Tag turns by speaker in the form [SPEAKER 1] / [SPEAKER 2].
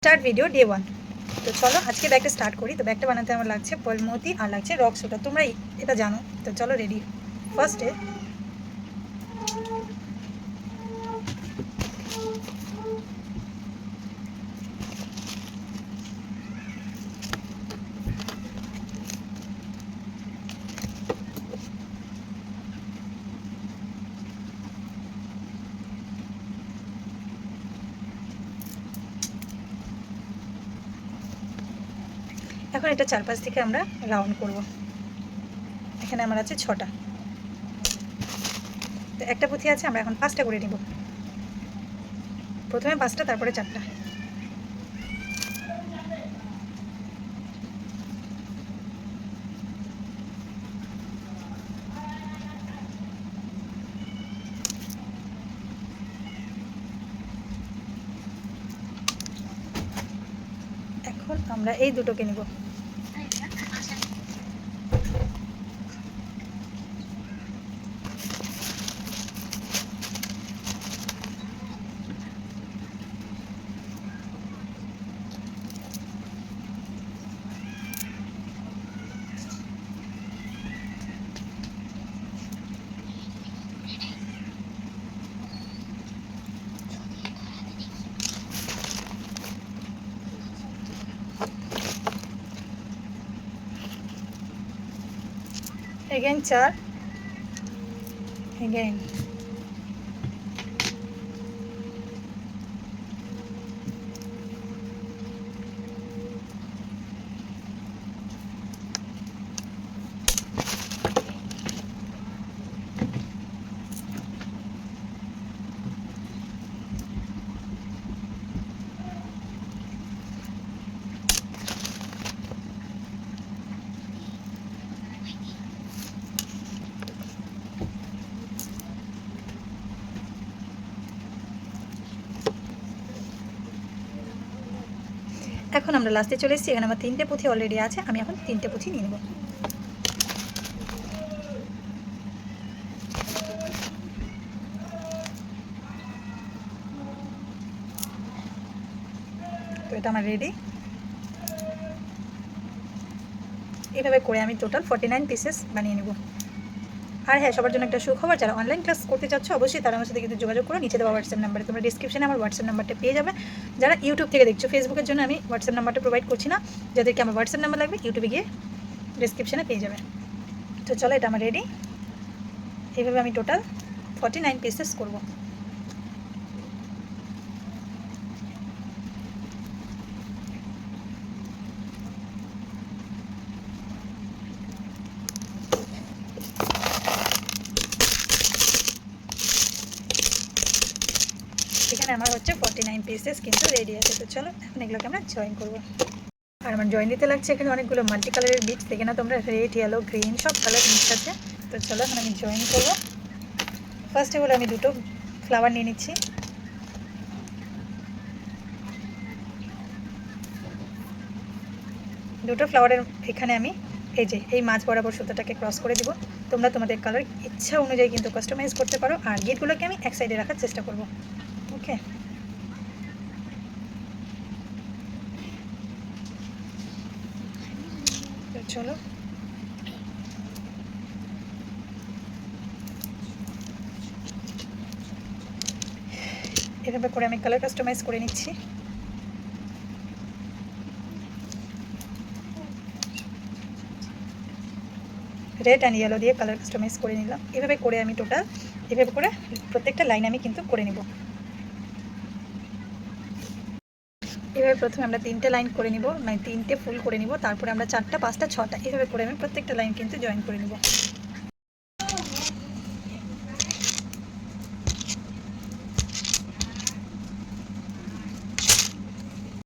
[SPEAKER 1] Start video day 1। তো চলো আজকে ব্যাগটা স্টার্ট করি। তো ব্যাগটা বানাতে আমার লাগছে পলমতি আর লাগছে রক সোটা, তোমরা এটা জানো। তো চলো রেডি। ফার্স্টে এখন এটা চারপাশ থেকে আমরা রাউন্ড করব। এখানে আমার আছে 6টা, তো একটা পুঁথি আছে, আমরা এখন 5টা করে নিব। প্রথমে 5টা, তারপরে 4টা। এখন আমরা এই দুটোকে নিব। Again 4, again এখন আমরা লাস্টে চলে এসেছি। এখানে আমার 3টে পুঁথি অলরেডি আছে, আমি এখন 3টে পুঁথি নিয়ে নেব। তো এটা আমার রেডি। এভাবে করে আমি টোটাল 49 পিসেস বানিয়ে নেব। আর হ্যাঁ, সবার জন্য একটা সুখবর, যারা অনলাইন ক্লাস করতে চাচ্ছ অবশ্যই তারা আমার সাথে কিন্তু যোগাযোগ করো। নিচে দেওয়া হোয়াটসঅ্যাপ নাম্বারে, তোমরা ডিসক্রিপশনে আমার হোয়াটসঅ্যাপ নাম্বারটা পেয়ে যাবে। যারা ইউটিউব থেকে দেখছো, ফেসবুকের জন্য আমি হোয়াটসঅ্যাপ নাম্বারটা প্রোভাইড করছি না। যাদেরকে আমার হোয়াটসঅ্যাপ নাম্বার লাগবে ইউটিউবে গিয়ে ডিসক্রিপশনে পেয়ে যাবে। তো চলো, এটা আমার রেডি। এইভাবে আমি টোটাল 49 পিসেস করব। এখানে আমার হচ্ছে 49 পিসেস কিন্তু রেডি আছে। তো চলো এখন এগুলোকে আমরা জয়েন করব। আর আমার জয়েন দিতে লাগছে এখানে অনেকগুলো মাল্টি কালারের বিটস, দেখে না তোমরা, রেড, ইয়েলো, গ্রিন সব কালার মিক্স আছে। তো চলো এখন আমি জয়েন করবো। ফার্স্টে হলো আমি দুটো ফ্লাওয়ার নিয়ে নিচ্ছি। দুটো ফ্লাওয়ারের এখানে আমি এই মাছ বরাবর সুতোটাকে ক্রস করে দিব। তোমরা তোমাদের কালার ইচ্ছা অনুযায়ী কিন্তু কাস্টমাইজ করতে পারো। আর গিটগুলোকে আমি এক সাইডে রাখার চেষ্টা করব। ওকে, তো চলো এভাবে করে আমি কালার কাস্টমাইজ করে নিচ্ছি। রেড অ্যান্ড ইয়েলো দিয়ে কালার কাস্টমাইজ করে নিলাম। এভাবে করে আমি টোটাল এভাবে করে প্রত্যেকটা লাইন আমি কিন্তু করে নিব। এভাবে প্রথমে আমরা 3টে লাইন করে নিব, মানে 3টে ফুল করে নিব, তারপরে আমরা 4টা, 5টা, 6টা এভাবে করে আমি প্রত্যেকটা লাইন কিন্তু জয়েন করে নিব।